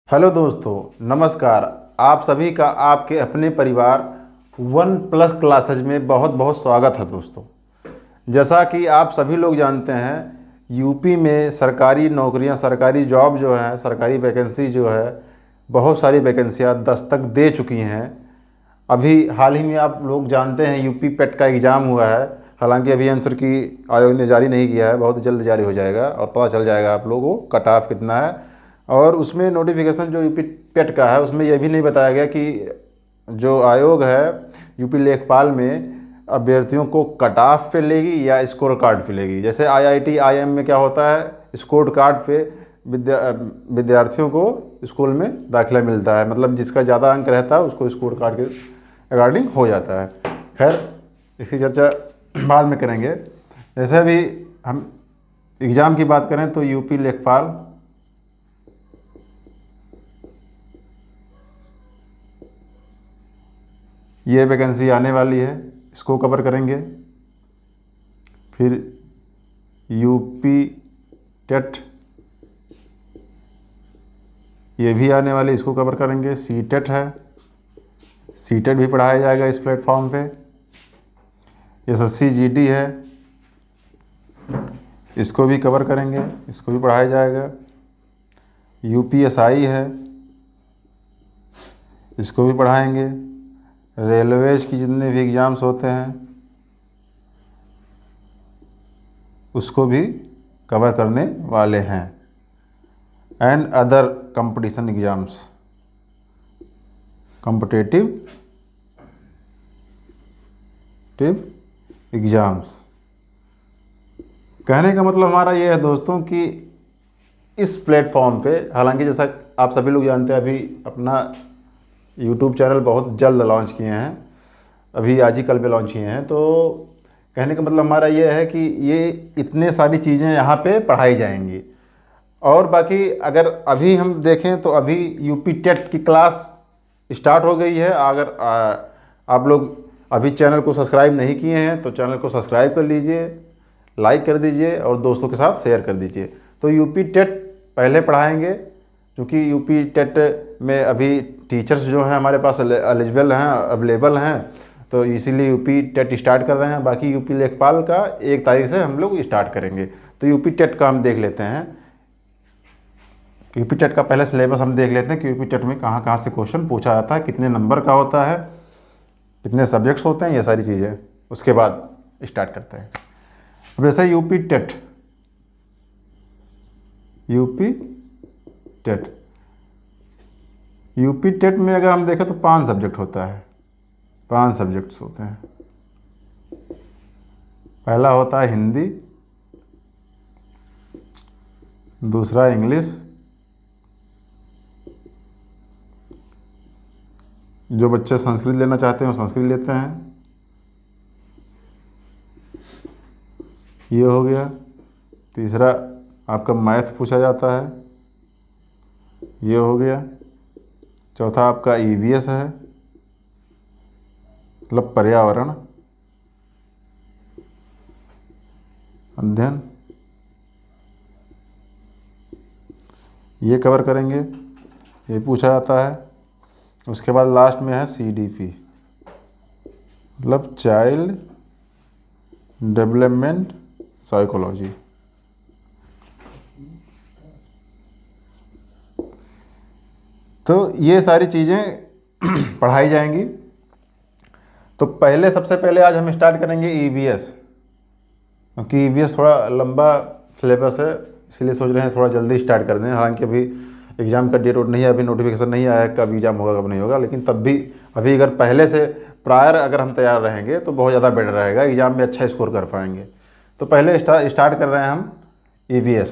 Hello दोस्तों, नमस्कार। आप सभी का आपके अपने परिवार वन प्लस क्लासेज में बहुत बहुत स्वागत है दोस्तों। जैसा कि आप सभी लोग जानते हैं, यूपी में सरकारी नौकरियां, सरकारी जॉब जो है, सरकारी वैकेंसी जो है, बहुत सारी वैकेंसियां दस्तक दे चुकी हैं। अभी हाल ही में आप लोग जानते हैं यूपी पेट का एग्ज़ाम हुआ है। हालांकि अभी आंसर की आयोग ने जारी नहीं किया है, बहुत जल्द जारी हो जाएगा और पता चल जाएगा आप लोगों को कट ऑफ कितना है। और उसमें नोटिफिकेशन जो यूपी पेट का है उसमें यह भी नहीं बताया गया कि जो आयोग है यूपी लेखपाल में अभ्यर्थियों को कट ऑफ पे लेगी या स्कोर कार्ड पे लेगी। जैसे आईआईटी आईएम में क्या होता है, स्कोर कार्ड पे विद्यार्थियों को स्कूल में दाखिला मिलता है, मतलब जिसका ज़्यादा अंक रहता है उसको स्कोर कार्ड के अकॉर्डिंग हो जाता है। खैर, इसकी चर्चा बाद में करेंगे। जैसे भी हम एग्ज़ाम की बात करें तो यूपी लेखपाल ये वैकेंसी आने वाली है, इसको कवर करेंगे। फिर यूपी टेट ये भी आने वाली, इसको कवर करेंगे। सी टेट है, सी टेट भी पढ़ाया जाएगा इस प्लेटफॉर्म पे। एसएससी जीडी है, इसको भी कवर करेंगे, इसको भी पढ़ाया जाएगा। यूपीएसआई है, इसको भी पढ़ाएंगे। रेलवेज की जितने भी एग्ज़ाम्स होते हैं उसको भी कवर करने वाले हैं। And other competition exams, competitive exams. कहने का मतलब हमारा ये है दोस्तों कि इस प्लेटफॉर्म पे, हालांकि जैसा आप सभी लोग जानते हैं, अभी अपना यूट्यूब चैनल बहुत जल्द लॉन्च किए हैं, अभी आज ही कल पे लॉन्च किए हैं। तो कहने का मतलब हमारा ये है कि ये इतने सारी चीज़ें यहाँ पे पढ़ाई जाएंगी। और बाकी अगर अभी हम देखें तो अभी यूपी टेट की क्लास स्टार्ट हो गई है। अगर आप लोग अभी चैनल को सब्सक्राइब नहीं किए हैं तो चैनल को सब्सक्राइब कर लीजिए, लाइक कर दीजिए और दोस्तों के साथ शेयर कर दीजिए। तो यूपी टेट पहले पढ़ाएंगे, क्योंकि यूपी टेट में अभी टीचर्स जो हैं हमारे पास एलिजिबल हैं, अवेलेबल हैं, तो इसीलिए यूपी टेट स्टार्ट कर रहे हैं। बाकी यूपी लेखपाल का 1 तारीख से हम लोग स्टार्ट करेंगे। तो यूपी टेट का हम देख लेते हैं। यूपी टेट का पहले सिलेबस हम देख लेते हैं कि यूपी टेट में कहाँ कहाँ से क्वेश्चन पूछा जाता है, कितने नंबर का होता है, कितने सब्जेक्ट्स होते हैं, ये सारी चीज़ें उसके बाद स्टार्ट करते हैं। अब जैसे यूपी टेट यूपी टेट में अगर हम देखें तो 5 सब्जेक्ट होता है, 5 सब्जेक्ट्स होते हैं। पहला होता है हिंदी, दूसरा इंग्लिश, जो बच्चे संस्कृत लेना चाहते हैं वो संस्कृत लेते हैं, ये हो गया। तीसरा आपका मैथ पूछा जाता है, ये हो गया। चौथा आपका ईवीएस है, मतलब पर्यावरण अध्ययन, ये कवर करेंगे, ये पूछा जाता है। उसके बाद लास्ट में है सीडीपी, मतलब चाइल्ड डेवलपमेंट साइकोलॉजी। तो ये सारी चीज़ें पढ़ाई जाएंगी। तो पहले सबसे पहले आज हम स्टार्ट करेंगे ईवीएस, क्योंकि ईवीएस थोड़ा लंबा सिलेबस है, इसलिए सोच रहे हैं थोड़ा जल्दी स्टार्ट कर दें। हालांकि अभी एग्ज़ाम का डेट नहीं है, अभी नोटिफिकेशन नहीं आया कब एग्ज़ाम होगा कब नहीं होगा, लेकिन तब भी अभी अगर पहले से प्रायर अगर हम तैयार रहेंगे तो बहुत ज़्यादा बेटर रहेगा, एग्ज़ाम में अच्छा स्कोर कर पाएंगे। तो पहले स्टार्ट कर रहे हैं हम ईवीएस।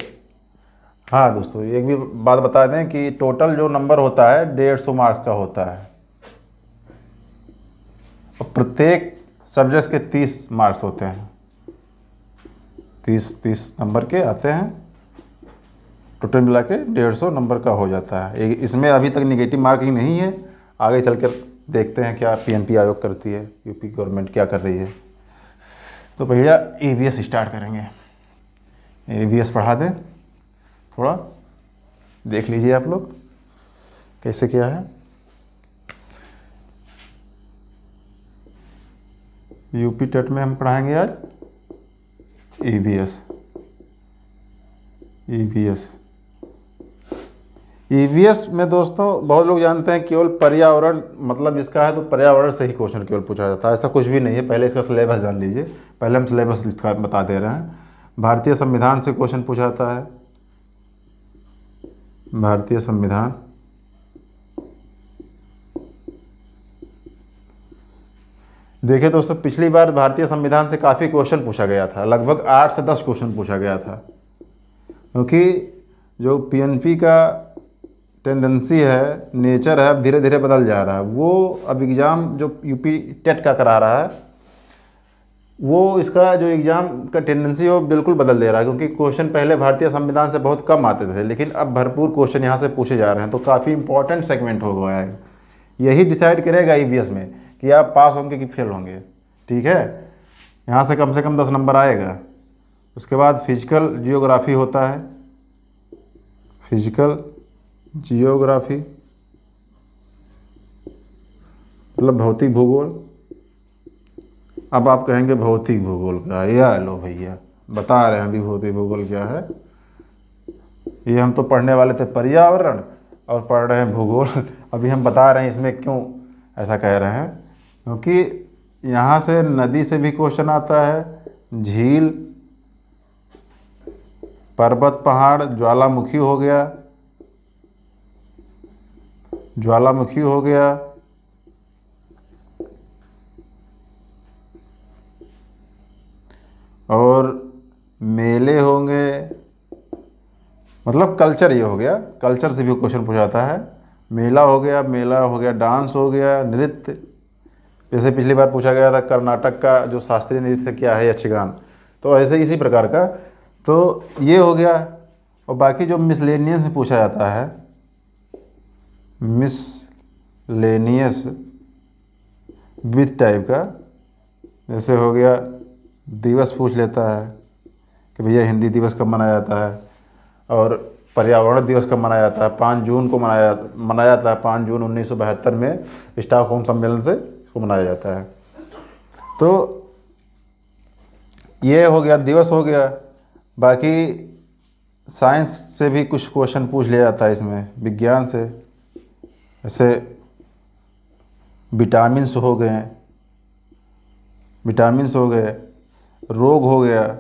हाँ दोस्तों, एक भी बात बता दें कि टोटल जो नंबर होता है 150 मार्क्स का होता है, और प्रत्येक सब्जेक्ट के 30 मार्क्स होते हैं, 30 नंबर के आते हैं। टोटल मिला के 150 नंबर का हो जाता है। इसमें अभी तक निगेटिव मार्किंग नहीं है, आगे चलकर देखते हैं क्या पीएनपी आयोग करती है, यूपी गवर्नमेंट क्या कर रही है। तो भैया ईवीएस स्टार्ट करेंगे। ईवीएस पढ़ा दें, थोड़ा देख लीजिए आप लोग। कैसे किया है। यूपी टेट में हम पढ़ाएंगे आज ईवीएस। ईवीएस में दोस्तों बहुत लोग जानते हैं केवल पर्यावरण मतलब इसका है, तो पर्यावरण से ही क्वेश्चन केवल पूछा जाता है, ऐसा कुछ भी नहीं है। पहले इसका सिलेबस जान लीजिए, पहले हम सिलेबस इसका बता दे रहे हैं। भारतीय संविधान से क्वेश्चन पूछा जाता है, भारतीय संविधान, देखिए दोस्तों पिछली बार भारतीय संविधान से काफ़ी क्वेश्चन पूछा गया था, लगभग 8 से 10 क्वेश्चन पूछा गया था, क्योंकि जो पीएनपी का टेंडेंसी है, नेचर है, अब धीरे धीरे बदल जा रहा है। वो अब एग्ज़ाम जो यूपी टेट का करा रहा है, वो इसका जो एग्ज़ाम का टेंडेंसी है वो बिल्कुल बदल दे रहा है, क्योंकि क्वेश्चन पहले भारतीय संविधान से बहुत कम आते थे, लेकिन अब भरपूर क्वेश्चन यहाँ से पूछे जा रहे हैं, तो काफ़ी इंपॉर्टेंट सेगमेंट हो गया है। यही डिसाइड करेगा ईवीएस में कि आप पास होंगे कि फेल होंगे। ठीक है, यहाँ से कम 10 नंबर आएगा। उसके बाद फिजिकल जियोग्राफी होता है, फिजिकल जियोग्राफी मतलब भौतिक भूगोल। अब आप कहेंगे भौतिक भूगोल क्या है, या लो भैया बता रहे हैं अभी भौतिक भूगोल क्या है। ये हम तो पढ़ने वाले थे पर्यावरण और पढ़ रहे हैं भूगोल। अभी हम बता रहे हैं इसमें क्यों ऐसा कह रहे हैं, क्योंकि यहाँ से नदी से भी क्वेश्चन आता है, झील, पर्वत, पहाड़, ज्वालामुखी हो गया, ज्वालामुखी हो गया, और मेले होंगे, मतलब कल्चर ये हो गया, कल्चर से भी क्वेश्चन पूछा जाता है। मेला हो गया, डांस हो गया, नृत्य, जैसे पिछली बार पूछा गया था कर्नाटक का जो शास्त्रीय नृत्य क्या है, यक्षगान, तो ऐसे इसी प्रकार का, तो ये हो गया। और बाकी जो मिसलेनियस में पूछा जाता है, मिसलेनियस विथ टाइप का, जैसे हो गया दिवस पूछ लेता है कि भैया हिंदी दिवस कब मनाया जाता है, और पर्यावरण दिवस कब मनाया जाता है। 5 जून को मनाया जाता है, 5 जून 1972 में स्टॉकहोम सम्मेलन से इसको मनाया जाता है। तो ये हो गया, दिवस हो गया। बाकी साइंस से भी कुछ क्वेश्चन पूछ लिया जाता है इसमें, विज्ञान से, जैसे विटामिन्स हो गए, रोग हो गया,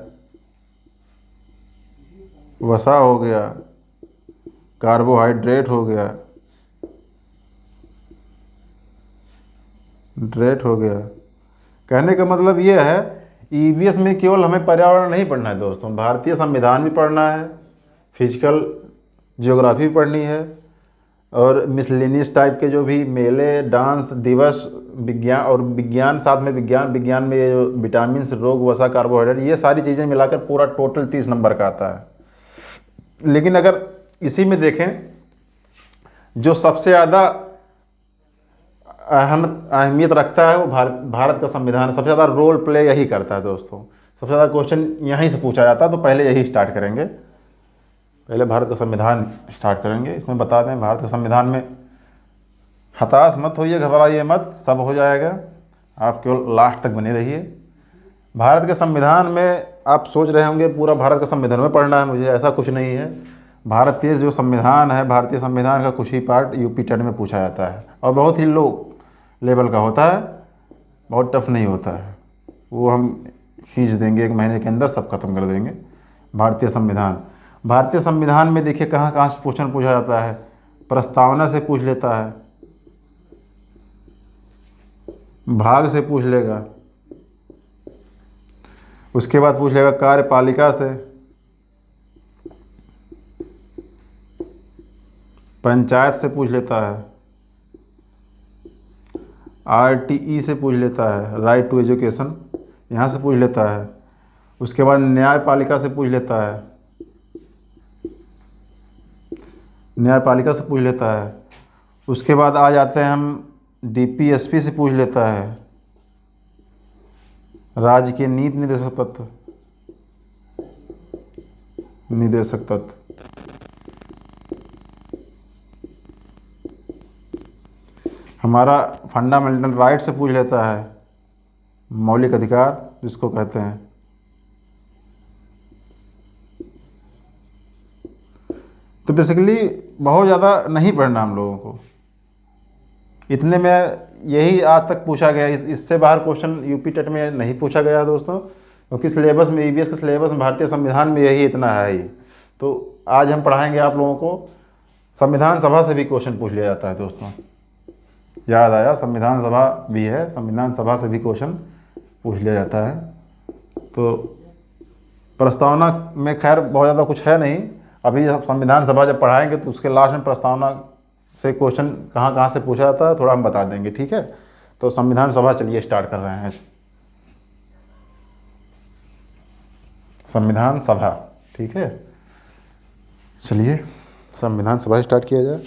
वसा हो गया, कार्बोहाइड्रेट हो गया, कहने का मतलब ये है ईवीएस में केवल हमें पर्यावरण नहीं पढ़ना है दोस्तों, भारतीय संविधान भी पढ़ना है, फिजिकल जियोग्राफी पढ़नी है, और मिसलेनियस टाइप के जो भी मेले, डांस, दिवस, विज्ञान साथ में विज्ञान में ये जो विटामिन्स, रोग, वसा, कार्बोहाइड्रेट, ये सारी चीज़ें मिलाकर पूरा टोटल 30 नंबर का आता है। लेकिन अगर इसी में देखें जो सबसे ज़्यादा अहमियत रखता है वो भारत का संविधान, सबसे ज़्यादा रोल प्ले यही करता है दोस्तों, सबसे ज़्यादा क्वेश्चन यहीं से पूछा जाता है। तो पहले यही स्टार्ट करेंगे, पहले भारत का संविधान स्टार्ट करेंगे। इसमें बता दें भारत के संविधान में, हताश मत होइए, घबराइए मत, सब हो जाएगा, आप केवल लास्ट तक बने रहिए। भारत के संविधान में आप सोच रहे होंगे पूरा भारत का संविधान में पढ़ना है मुझे, ऐसा कुछ नहीं है। भारतीय जो संविधान है, भारतीय संविधान का कुछ ही पार्ट यूपी टेट में पूछा जाता है, और बहुत ही लो लेवल का होता है, बहुत टफ नहीं होता है, वो हम खींच देंगे 1 महीने के अंदर, सब खत्म कर देंगे। भारतीय संविधान में देखिए कहाँ कहाँ से क्वेश्चन पूछा जाता है, प्रस्तावना से पूछ लेता है, भाग से पूछ लेगा, उसके बाद पूछ लेगा कार्यपालिका से, पंचायत से पूछ लेता है, आरटीई से पूछ लेता है, राइट टू एजुकेशन, यहाँ से पूछ लेता है। उसके बाद न्यायपालिका से पूछ लेता है, उसके बाद आ जाते हैं हम डीपीएसपी से पूछ लेता है, राज्य के नीति निर्देशक तत्व, हमारा फंडामेंटल राइट से पूछ लेता है, मौलिक अधिकार जिसको कहते हैं। तो बेसिकली बहुत ज़्यादा नहीं पढ़ना हम लोगों को, इतने में यही आज तक पूछा गया। इससे बाहर क्वेश्चन यूपी टेट में नहीं पूछा गया दोस्तों, क्योंकि सिलेबस में, ईवीएस के सिलेबस में, भारतीय संविधान में यही इतना है ही। तो आज हम पढ़ाएंगे आप लोगों को, संविधान सभा से भी क्वेश्चन पूछ लिया जाता है दोस्तों। याद आया, संविधान सभा भी है, संविधान सभा से भी क्वेश्चन पूछ लिया जाता है। तो प्रस्तावना में खैर बहुत ज़्यादा कुछ है नहीं, अभी संविधान सभा जब पढ़ाएंगे तो उसके लास्ट में प्रस्तावना से क्वेश्चन कहाँ कहाँ से पूछा जाता है थोड़ा हम बता देंगे, ठीक है। तो संविधान सभा चलिए स्टार्ट कर रहे हैं। संविधान सभा, ठीक है, चलिए संविधान सभा स्टार्ट किया जाए।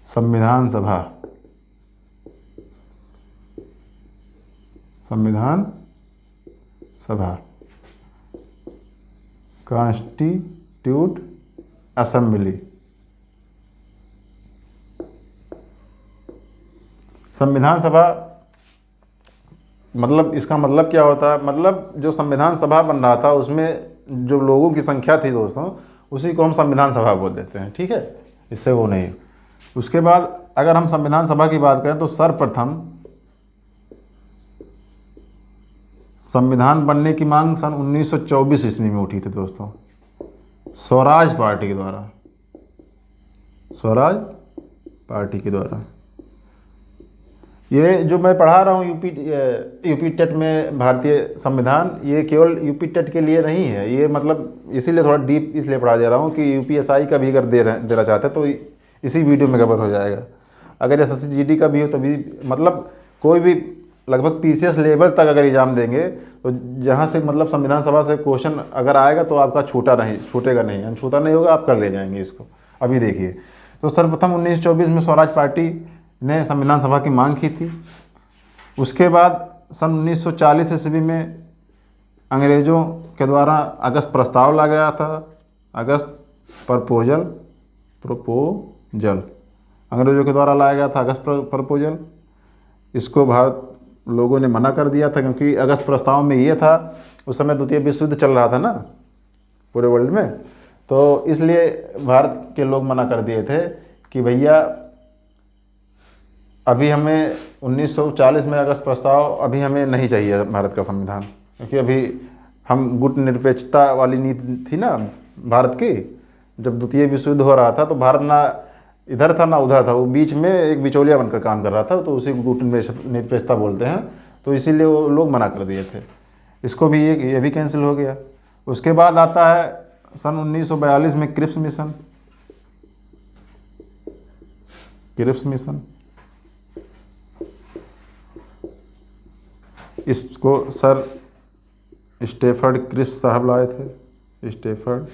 संविधान सभा, संविधान सभा, कॉन्स्टिट्यूट असेंबली। संविधान सभा मतलब, इसका मतलब क्या होता है, मतलब जो संविधान सभा बन रहा था उसमें जो लोगों की संख्या थी दोस्तों, उसी को हम संविधान सभा बोल देते हैं, ठीक है, इससे वो नहीं। उसके बाद अगर हम संविधान सभा की बात करें तो सर्वप्रथम संविधान बनने की मांग सन 1924 ईस्वी में उठी थी दोस्तों, स्वराज पार्टी के द्वारा, स्वराज पार्टी के द्वारा। ये जो मैं पढ़ा रहा हूँ यूपी टेट में भारतीय संविधान, ये केवल यूपी टेट के लिए नहीं है, ये मतलब इसीलिए थोड़ा डीप इसलिए पढ़ा दे रहा हूँ कि यूपीएसआई का भी अगर देना चाहते हैं तो इसी वीडियो में कवर हो जाएगा। अगर एसएससी का भी हो तो भी, मतलब कोई भी लगभग पीसीएस लेवल तक अगर एग्जाम देंगे तो जहाँ से मतलब संविधान सभा से क्वेश्चन अगर आएगा तो आपका छूटेगा नहीं, अनछूता नहीं होगा, आप कर ले जाएंगे इसको। अभी देखिए, तो सर्वप्रथम 1924 में स्वराज पार्टी ने संविधान सभा की मांग की थी। उसके बाद सन 1940 ईस्वी में अंग्रेज़ों के द्वारा अगस्त प्रस्ताव लाया गया था, अगस्त प्रपोजल अंग्रेज़ों के द्वारा लाया गया था अगस्त प्रपोजल। इसको भारत लोगों ने मना कर दिया था, क्योंकि अगस्त प्रस्ताव में ये था, उस समय द्वितीय विश्व युद्ध चल रहा था ना पूरे वर्ल्ड में, तो इसलिए भारत के लोग मना कर दिए थे कि भैया अभी हमें 1940 में अगस्त प्रस्ताव अभी हमें नहीं चाहिए भारत का संविधान, क्योंकि अभी हम गुट निरपेक्षता वाली नीति थी ना भारत की। जब द्वितीय विश्व युद्ध हो रहा था तो भारत ना इधर था ना उधर था, वो बीच में एक बिचौलिया बनकर काम कर रहा था, तो उसी को गुट निरपेक्षता बोलते हैं। तो इसीलिए वो लोग मना कर दिए थे, इसको भी ये भी कैंसिल हो गया। उसके बाद आता है सन 1942 में क्रिप्स मिशन, इसको सर स्टेफर्ड क्रिप्स साहब लाए थे, स्टेफर्ड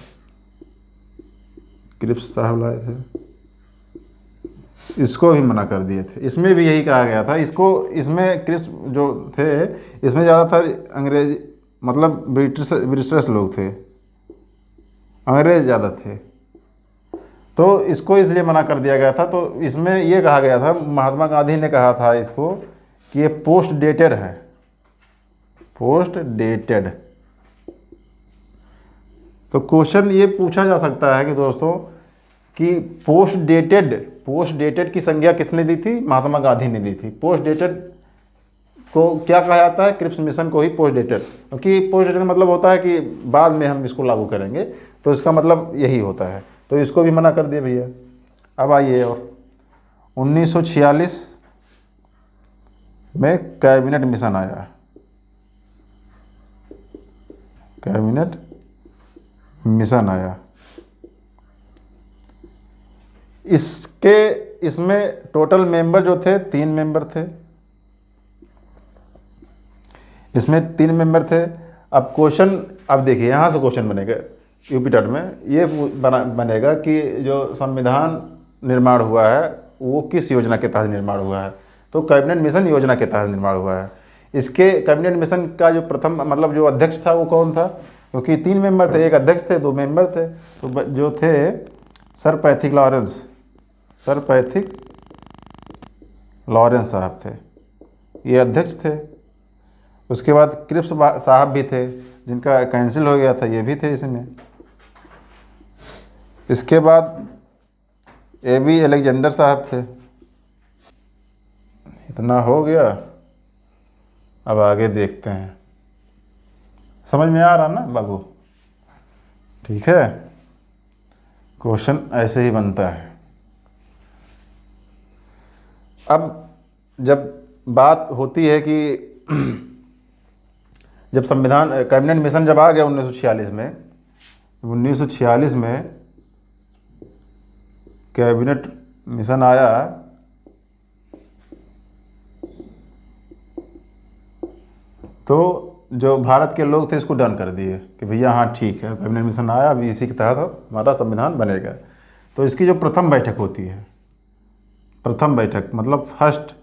क्रिप्स साहब लाए थे, इसको भी मना कर दिए थे। इसमें भी यही कहा गया था, इसमें क्रिप्स जो थे इसमें ज़्यादातर अंग्रेज मतलब ब्रिटिश लोग थे, अंग्रेज ज़्यादा थे, तो इसको इसलिए मना कर दिया गया था। तो इसमें ये कहा गया था, महात्मा गांधी ने कहा था इसको कि ये पोस्ट डेटेड है, पोस्ट डेटेड। तो क्वेश्चन ये पूछा जा सकता है कि दोस्तों कि पोस्ट डेटेड की संज्ञा किसने दी थी, महात्मा गांधी ने दी थी। पोस्ट डेटेड को क्या कहा जाता है, क्रिप्स मिशन को ही पोस्ट डेटेड, क्योंकि पोस्ट डेटेड मतलब होता है कि बाद में हम इसको लागू करेंगे, तो इसका मतलब यही होता है। तो इसको भी मना कर दिए भैया। अब आइए, और 1946 में कैबिनेट मिशन आया, कैबिनेट मिशन आया। इसमें टोटल मेंबर जो थे 3 मेंबर थे, इसमें 3 मेंबर थे। अब क्वेश्चन, अब देखिए यहाँ से क्वेश्चन बनेगा यूपी टेट में, ये बनेगा कि जो संविधान निर्माण हुआ है वो किस योजना के तहत निर्माण हुआ है। तो कैबिनेट मिशन योजना के तहत निर्माण हुआ है। इसके कैबिनेट मिशन का जो प्रथम मतलब जो अध्यक्ष था वो कौन था, क्योंकि 3 मेंबर थे, एक अध्यक्ष थे, 2 मेंबर थे। तो जो थे सर पैथिक लॉरेंस साहब थे, ये अध्यक्ष थे। उसके बाद क्रिप्स साहब भी थे, जिनका कैंसिल हो गया था, ये भी थे इसमें। इसके बाद एबी अलेक्जेंडर साहब थे। इतना हो गया, अब आगे देखते हैं। समझ में आ रहा ना बाबू? ठीक है, क्वेश्चन ऐसे ही बनता है। अब जब बात होती है कि जब संविधान कैबिनेट मिशन जब आ गया 1946 में, 1946 में कैबिनेट मिशन आया, तो जो भारत के लोग थे इसको डन कर दिए कि भैया हाँ ठीक है, कैबिनेट मिशन आया, अभी इसी के तहत हमारा संविधान बनेगा। तो इसकी जो प्रथम बैठक होती है, प्रथम बैठक मतलब फर्स्ट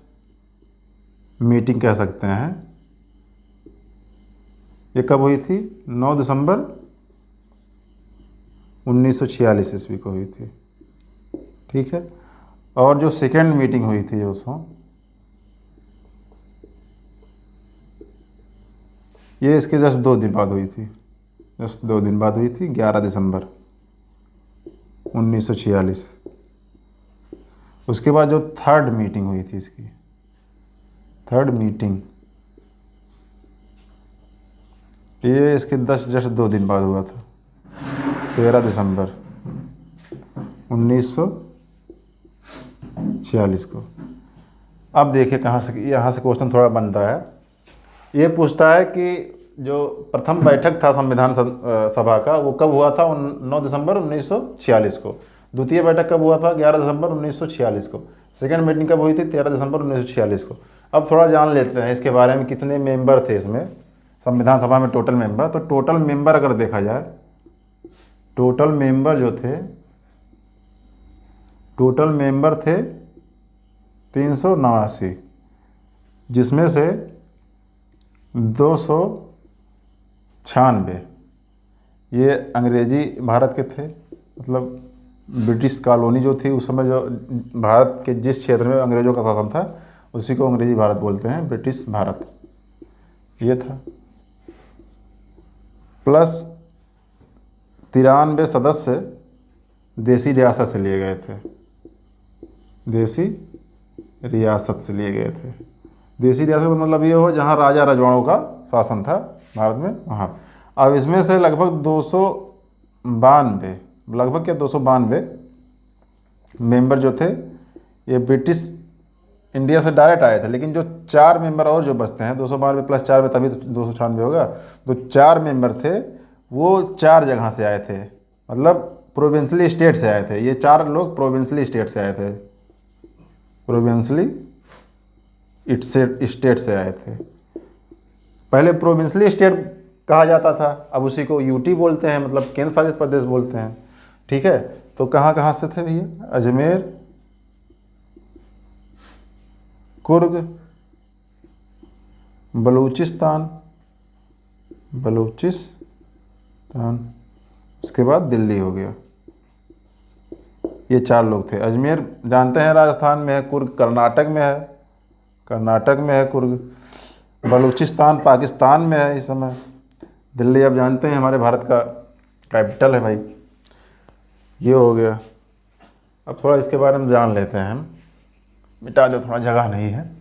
मीटिंग कह सकते हैं, ये कब हुई थी? 9 दिसंबर 1946 ईस्वी को हुई थी। ठीक है। और जो सेकेंड मीटिंग हुई थी दोस्तों, ये इसके जस्ट 2 दिन बाद हुई थी, जस्ट 2 दिन बाद हुई थी, 11 दिसंबर 1946। उसके बाद जो थर्ड मीटिंग हुई थी इसकी, थर्ड मीटिंग, ये इसके जस्ट 2 दिन बाद हुआ था, 13 दिसंबर 1946 को। अब देखिए कहाँ से, यहाँ से क्वेश्चन थोड़ा बनता है। ये पूछता है कि जो प्रथम बैठक था संविधान सभा का, वो कब हुआ था? 9 दिसंबर 1946 को। द्वितीय बैठक कब हुआ था? 11 दिसंबर 1946 को। सेकेंड मीटिंग कब हुई थी? 13 दिसंबर 1946 को। अब थोड़ा जान लेते हैं इसके बारे में, कितने मेंबर थे इसमें संविधान सभा में, टोटल मेंबर। तो टोटल मेंबर अगर देखा जाए, टोटल मेंबर जो थे, टोटल मेंबर थे 389, जिसमें से 296 ये अंग्रेजी भारत के थे, मतलब ब्रिटिश कॉलोनी जो थी उस समय, जो भारत के जिस क्षेत्र में अंग्रेज़ों का शासन था उसी को अंग्रेजी भारत बोलते हैं, ब्रिटिश भारत, ये था। प्लस 93 सदस्य देसी रियासत से लिए गए थे, देसी रियासत से लिए गए थे। देसी रियासत का मतलब ये हो जहाँ राजा रजवाड़ों का शासन था भारत में, वहाँ। अब इसमें से लगभग 292, लगभग क्या 292 मेंबर जो थे ये ब्रिटिश इंडिया से डायरेक्ट आए थे। लेकिन जो 4 मेंबर और जो बचते हैं, 292 प्लस 4 में तभी तो 296 होगा, तो 4 मेंबर थे वो 4 जगह से आए थे, मतलब प्रोविंशली स्टेट से आए थे। ये 4 लोग प्रोविंशली स्टेट से आए थे, प्रोविंशली स्टेट से आए थे। पहले प्रोविंशली स्टेट कहा जाता था, अब उसी को यूटी बोलते हैं, मतलब केंद्र शासित प्रदेश बोलते हैं। ठीक है। तो कहाँ कहाँ से थे भैया? अजमेर, कुर्ग, बलूचिस्तान, उसके बाद दिल्ली हो गया। ये 4 लोग थे। अजमेर जानते हैं राजस्थान में है, कुर्ग कर्नाटक में है, कर्नाटक में है कुर्ग। बलूचिस्तान पाकिस्तान में है इस समय। दिल्ली अब जानते हैं हमारे भारत का कैपिटल है भाई। ये हो गया। अब थोड़ा इसके बारे में जान लेते हैं हम, मिटा दो, थोड़ा जगह नहीं है।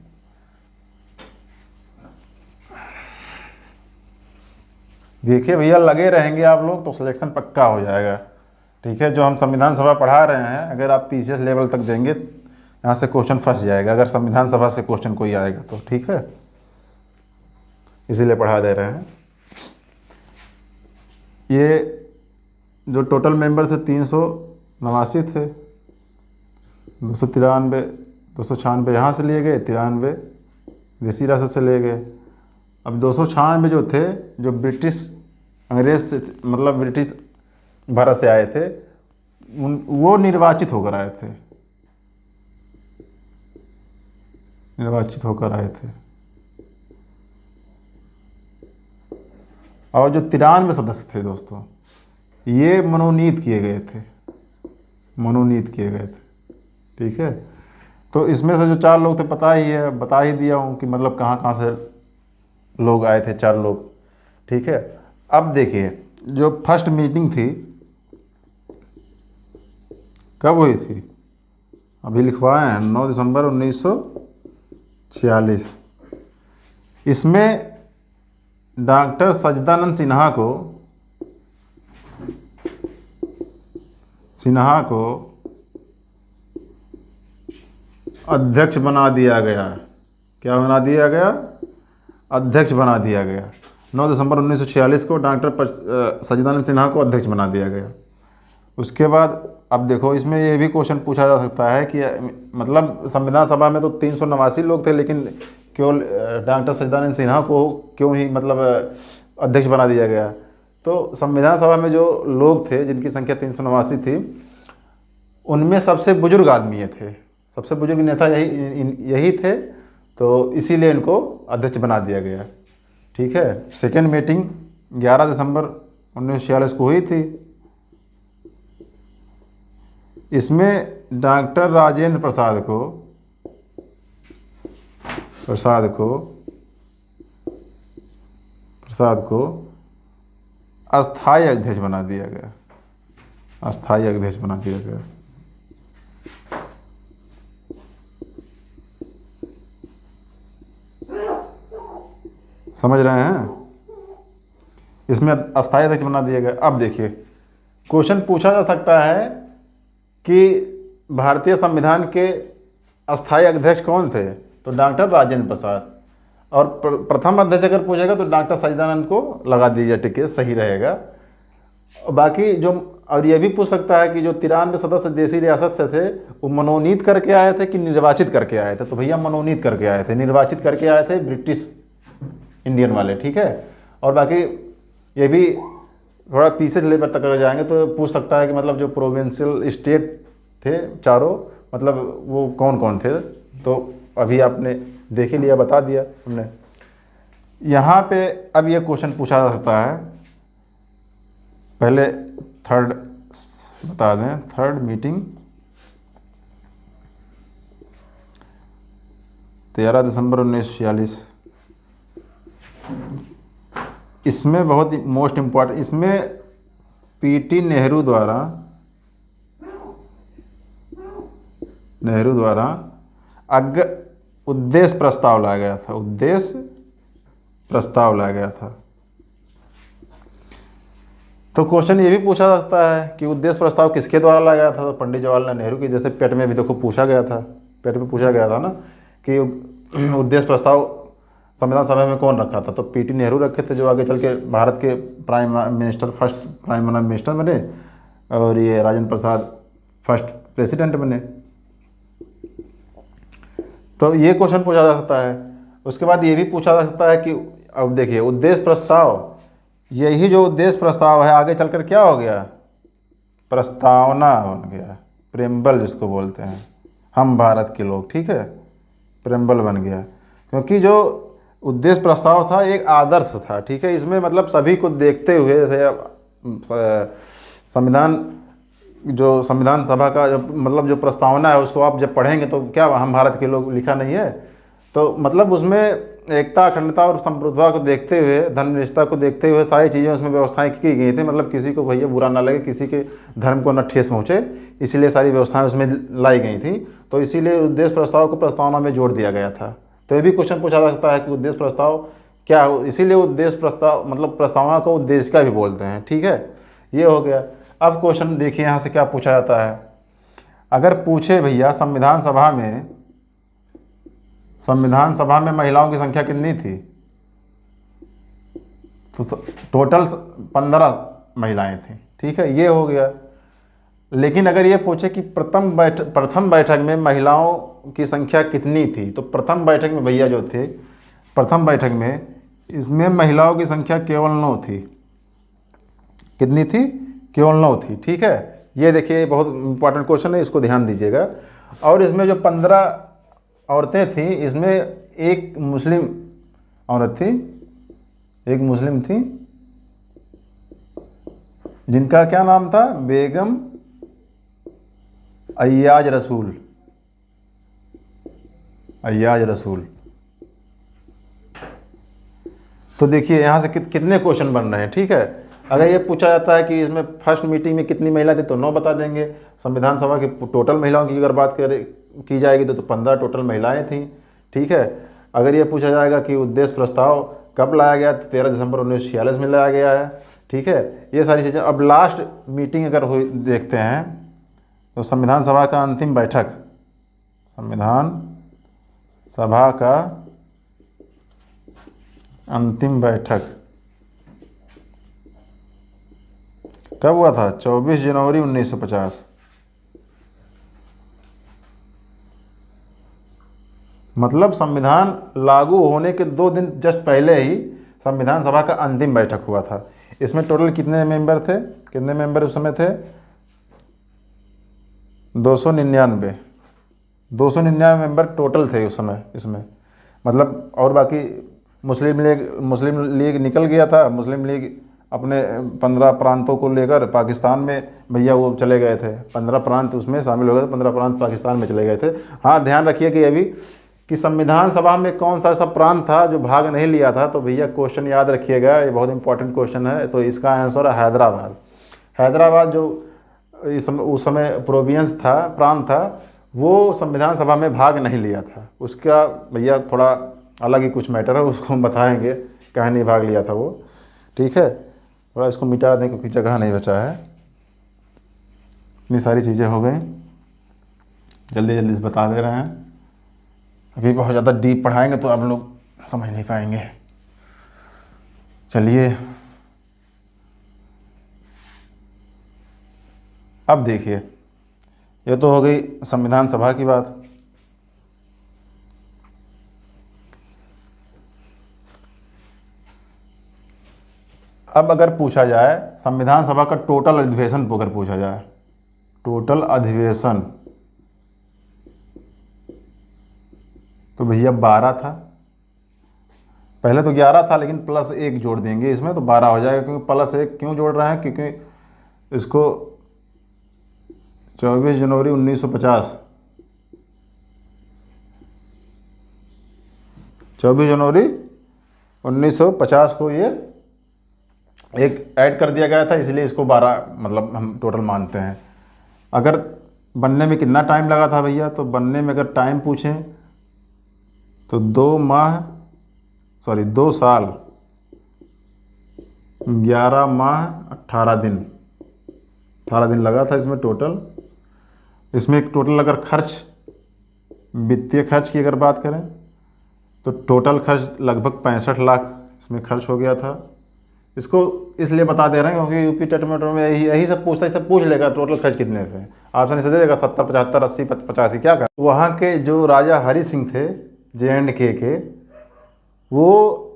देखिए भैया, लगे रहेंगे आप लोग तो सिलेक्शन पक्का हो जाएगा। ठीक है। जो हम संविधान सभा पढ़ा रहे हैं, अगर आप पीसीएस लेवल तक देंगे, यहाँ से क्वेश्चन फंस जाएगा अगर संविधान सभा से क्वेश्चन कोई आएगा तो। ठीक है, इसीलिए पढ़ा दे रहे हैं। ये जो टोटल मेंबर थे 389 थे, 296 यहाँ से लिए गए, 93 देसी रियासत से लिए गए। अब 296 जो थे, जो ब्रिटिश अंग्रेज से, मतलब ब्रिटिश भारत से आए थे, वो निर्वाचित होकर आए थे, निर्वाचित होकर आए थे। और जो 93 सदस्य थे दोस्तों, ये मनोनीत किए गए थे, मनोनीत किए गए थे। ठीक है। तो इसमें से जो 4 लोग थे पता ही है, बता ही दिया हूँ कि मतलब कहाँ कहाँ से लोग आए थे, 4 लोग। ठीक है, अब देखिए जो फर्स्ट मीटिंग थी कब हुई थी, अभी लिखवाए हैं 9 दिसंबर 1946। इसमें डॉक्टर सच्चिदानंद सिन्हा को अध्यक्ष बना दिया गया। क्या बना दिया गया, अध्यक्ष बना दिया गया। 9 दिसंबर 1946 को डॉक्टर सच्चिदानंद सिन्हा को अध्यक्ष बना दिया गया। उसके बाद अब देखो इसमें ये भी क्वेश्चन पूछा जा सकता है कि मतलब संविधान सभा में तो 389 लोग थे, लेकिन केवल डॉक्टर सच्चिदानंद सिन्हा को क्यों ही मतलब अध्यक्ष बना दिया गया। तो संविधान सभा में जो लोग थे जिनकी संख्या 389 थी, उनमें सबसे बुजुर्ग आदमी ये थे, सबसे बुजुर्ग नेता यही थे, तो इसीलिए इनको अध्यक्ष बना दिया गया। ठीक है, सेकेंड मीटिंग 11 दिसंबर 1946 को हुई थी। इसमें डॉक्टर राजेंद्र प्रसाद को अस्थायी अध्यक्ष बना दिया गया, अस्थायी अध्यक्ष बना दिया गया। समझ रहे हैं, इसमें अस्थायी अध्यक्ष बना दिया गया। अब देखिए क्वेश्चन पूछा जा सकता है कि भारतीय संविधान के अस्थायी अध्यक्ष कौन थे, तो डॉक्टर राजेंद्र प्रसाद। और प्रथम अध्यक्ष अगर पूछेगा तो डॉक्टर सच्चिदानंद को लगा दीजिए टिकट, सही रहेगा। बाकी जो, और ये भी पूछ सकता है कि जो 93 सदस्य देशी रियासत से थे वो मनोनीत करके आए थे कि निर्वाचित करके आए थे, तो भैया मनोनीत करके आए थे, निर्वाचित करके आए थे ब्रिटिश इंडियन वाले। ठीक है, और बाकी ये भी थोड़ा पीछे लेवल तक अगर जाएंगे तो पूछ सकता है कि मतलब जो प्रोविंशियल स्टेट थे चारों, मतलब वो कौन कौन थे, तो अभी आपने देख ही लिया, बता दिया हमने। यहाँ पे अब ये क्वेश्चन पूछा जा सकता है, पहले थर्ड बता दें, थर्ड मीटिंग 13 दिसंबर 1946। इसमें बहुत मोस्ट इम्पॉर्टेंट, इसमें पीटी नेहरू द्वारा उद्देश्य प्रस्ताव लाया गया था, उद्देश्य प्रस्ताव लाया गया था। तो क्वेश्चन ये भी पूछा जा सकता है कि उद्देश्य प्रस्ताव किसके द्वारा लाया गया था, तो पंडित जवाहरलाल नेहरू की, जैसे पेट में भी देखो पूछा गया था, पेट में पूछा गया था ना कि उद्देश्य प्रस्ताव संविधान सभा में कौन रखा था, तो पीटी नेहरू रखे थे, जो आगे चल के भारत के prime minister, first prime minister बने, और ये राजेंद्र प्रसाद फर्स्ट प्रेसिडेंट बने। तो ये क्वेश्चन पूछा जा सकता है। उसके बाद ये भी पूछा जा सकता है कि अब देखिए उद्देश्य प्रस्ताव, यही जो उद्देश्य प्रस्ताव है आगे चलकर क्या हो गया, प्रस्तावना बन गया, प्रेम्बल जिसको बोलते हैं हम भारत के लोग। ठीक है, प्रेम्बल बन गया, क्योंकि जो उद्देश्य प्रस्ताव था एक आदर्श था। ठीक है, इसमें मतलब सभी को देखते हुए, जैसे संविधान सभा का जो मतलब जो प्रस्तावना है उसको आप जब पढ़ेंगे तो क्या हम भारत के लोग लिखा नहीं है, तो मतलब उसमें एकता, अखंडता और संप्रभुता को देखते हुए, धर्मनिष्ठता को देखते हुए सारी चीज़ें उसमें व्यवस्थाएं की गई थी। मतलब किसी को भैया बुरा ना लगे, किसी के धर्म को न ठेस पहुँचे, इसीलिए सारी व्यवस्थाएं उसमें लाई गई थी। तो इसीलिए उद्देश्य प्रस्ताव को प्रस्तावना में जोड़ दिया गया था। तो ये भी क्वेश्चन पूछा जा सकता है कि उद्देश्य प्रस्ताव क्या हो, इसीलिए उद्देश्य प्रस्ताव मतलब प्रस्तावना को उद्देशिका भी बोलते हैं। ठीक है, ये हो गया। अब क्वेश्चन देखिए यहाँ से क्या पूछा जाता है, अगर पूछे भैया संविधान सभा में महिलाओं की संख्या कितनी थी, तो टोटल 15 महिलाएं थी। ठीक है, ये हो गया। लेकिन अगर ये पूछे कि प्रथम बैठक में महिलाओं की संख्या कितनी थी, तो प्रथम बैठक में भैया जो थे, प्रथम बैठक में इसमें महिलाओं की संख्या केवल 9 थी। कितनी थी, केवल 9 थी। ठीक है, ये देखिए बहुत इंपॉर्टेंट क्वेश्चन है, इसको ध्यान दीजिएगा। और इसमें जो 15 औरतें थीं, इसमें एक मुस्लिम औरत थी, एक मुस्लिम थी, जिनका क्या नाम था, बेगम अय्याज रसूल। अय्याज रसूल। तो देखिए यहाँ से कितने क्वेश्चन बन रहे हैं, ठीक है। अगर ये पूछा जाता है कि इसमें फर्स्ट मीटिंग में कितनी महिला थी तो 9 बता देंगे। संविधान सभा की टोटल महिलाओं की अगर बात की जाएगी तो 15 टोटल महिलाएं थीं, ठीक है। अगर ये पूछा जाएगा कि उद्देश्य प्रस्ताव कब लाया गया तो 13 दिसंबर 1946 में लाया गया है, ठीक है। ये सारी चीज़ें। अब लास्ट मीटिंग अगर हुई देखते हैं तो संविधान सभा का अंतिम बैठक, संविधान सभा का अंतिम बैठक कब हुआ था? 24 जनवरी 1950। मतलब संविधान लागू होने के 2 दिन जस्ट पहले ही संविधान सभा का अंतिम बैठक हुआ था। इसमें टोटल कितने मेंबर थे, कितने मेंबर उस समय थे? 299 299 मेंबर टोटल थे उस समय इसमें। मतलब और बाकी मुस्लिम लीग निकल गया था। मुस्लिम लीग अपने 15 प्रांतों को लेकर पाकिस्तान में भैया वो चले गए थे। 15 प्रांत उसमें शामिल हो गए थे, 15 प्रांत पाकिस्तान में चले गए थे। हाँ, ध्यान रखिए कि अभी कि संविधान सभा में कौन सा ऐसा प्रांत था जो भाग नहीं लिया था। तो भैया क्वेश्चन याद रखिएगा, ये बहुत इंपॉर्टेंट क्वेश्चन है। तो इसका आंसर है हैदराबाद। हैदराबाद जो उस समय प्रोविंस था, प्रांत था, वो संविधान सभा में भाग नहीं लिया था। उसका भैया थोड़ा अलग ही कुछ मैटर है, उसको हम बताएंगे कहाँ नहीं भाग लिया था वो, ठीक है। थोड़ा इसको मिटा दें क्योंकि जगह नहीं बचा है। इतनी सारी चीज़ें हो गई, जल्दी जल्दी से बता दे रहे हैं। अभी बहुत ज़्यादा डीप पढ़ाएंगे तो आप लोग समझ नहीं पाएंगे। चलिए अब देखिए, ये तो हो गई संविधान सभा की बात। अब अगर पूछा जाए संविधान सभा का टोटल अधिवेशन अगर पूछा जाए, टोटल अधिवेशन, तो भैया 12 था। पहले तो 11 था लेकिन प्लस 1 जोड़ देंगे इसमें तो 12 हो जाएगा। क्योंकि प्लस 1 क्यों जोड़ रहे हैं? क्योंकि इसको 24 जनवरी 1950, 24 जनवरी 1950 को ये एक ऐड कर दिया गया था, इसलिए इसको 12 मतलब हम टोटल मानते हैं। अगर बनने में कितना टाइम लगा था भैया, तो बनने में अगर टाइम पूछें तो 2 साल 11 माह 18 दिन, 18 दिन लगा था इसमें टोटल। इसमें एक टोटल अगर खर्च, वित्तीय खर्च की अगर बात करें तो टोटल खर्च लगभग 65 लाख इसमें खर्च हो गया था। इसको इसलिए बता दे रहे हैं क्योंकि यूपी टेट में यही सब पूछता है, सब पूछ लेगा टोटल खर्च कितने थे। ऑप्शन इसे दे देगा 70, 75, 80, 85 क्या कर। वहाँ के जो राजा हरि सिंह थे JNK के, वो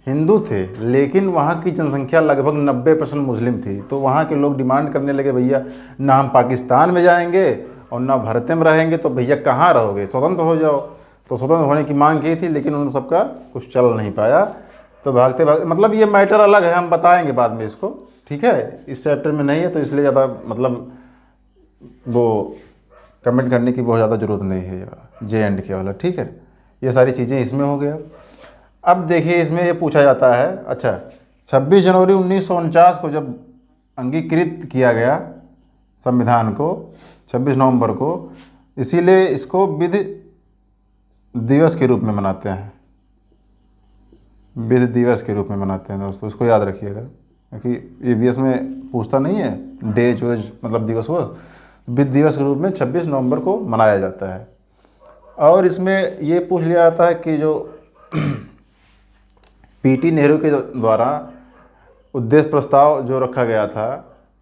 हिंदू थे लेकिन वहाँ की जनसंख्या लगभग 90% मुस्लिम थी। तो वहाँ के लोग डिमांड करने लगे भैया ना हम पाकिस्तान में जाएंगे और ना भारत में रहेंगे, तो भैया कहाँ रहोगे, स्वतंत्र हो जाओ। तो स्वतंत्र होने की मांग की थी लेकिन उन सबका कुछ चल नहीं पाया। तो भागते भागते, मतलब ये मैटर अलग है, हम बताएंगे बाद में इसको, ठीक है। इस चैप्टर में नहीं है तो इसलिए ज़्यादा मतलब वो कमेंट करने की बहुत ज़्यादा ज़रूरत नहीं है JNK वाला, ठीक है। ये सारी चीज़ें इसमें हो गया। अब देखिए इसमें ये पूछा जाता है, अच्छा 26 जनवरी 1949 को जब अंगीकृत किया गया संविधान को, 26 नवंबर को, इसीलिए इसको विधि दिवस के रूप में मनाते हैं, विधि दिवस के रूप में मनाते हैं दोस्तों। इसको याद रखिएगा क्योंकि EVS में पूछता नहीं है डेज वेज मतलब दिवस वो, विधि दिवस के रूप में 26 नवंबर को मनाया जाता है। और इसमें ये पूछ लिया जाता है कि जो PT नेहरू के द्वारा उद्देश्य प्रस्ताव जो रखा गया था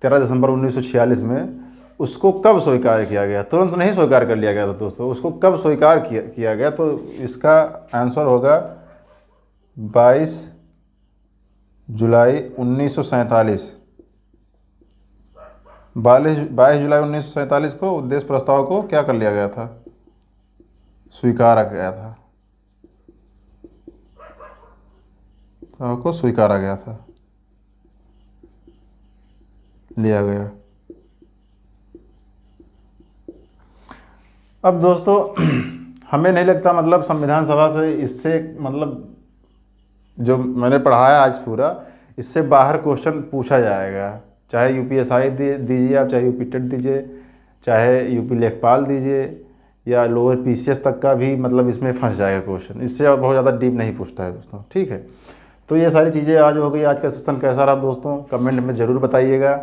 13 दिसंबर 1946 में, उसको कब स्वीकार किया गया? तुरंत नहीं स्वीकार कर लिया गया था दोस्तों, उसको कब स्वीकार किया गया? तो इसका आंसर होगा 22 जुलाई 1947। 22 जुलाई 1947 को उद्देश्य प्रस्ताव को क्या कर लिया गया था? स्वीकारा गया था, को स्वीकारा गया था, लिया गया। अब दोस्तों हमें नहीं लगता मतलब संविधान सभा से इससे मतलब जो मैंने पढ़ाया आज पूरा, इससे बाहर क्वेश्चन पूछा जाएगा। चाहे यूपीएसआई दीजिए आप, चाहे यूपी टेट दीजिए, चाहे यूपी लेखपाल दीजिए, या लोअर पीसीएस तक का भी मतलब इसमें फंस जाएगा क्वेश्चन। इससे बहुत ज़्यादा डीप नहीं पूछता है दोस्तों, ठीक है। तो ये सारी चीज़ें आज हो गई। आज का सेशन कैसा रहा दोस्तों, कमेंट में ज़रूर बताइएगा।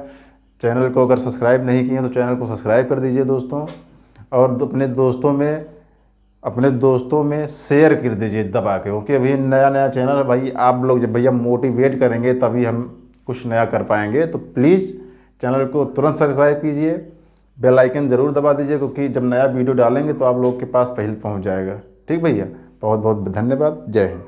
चैनल को अगर सब्सक्राइब नहीं किए तो चैनल को सब्सक्राइब कर दीजिए दोस्तों, और अपने दोस्तों में शेयर कर दीजिए दबा के, क्योंकि अभी नया नया चैनल है भाई। आप लोग जब भैया मोटिवेट करेंगे तभी हम कुछ नया कर पाएंगे। तो प्लीज़ चैनल को तुरंत सब्सक्राइब कीजिए, बेल आइकन ज़रूर दबा दीजिए, क्योंकि जब नया वीडियो डालेंगे तो आप लोग के पास पहले पहुंच जाएगा। ठीक भैया, बहुत बहुत धन्यवाद। जय हिंद।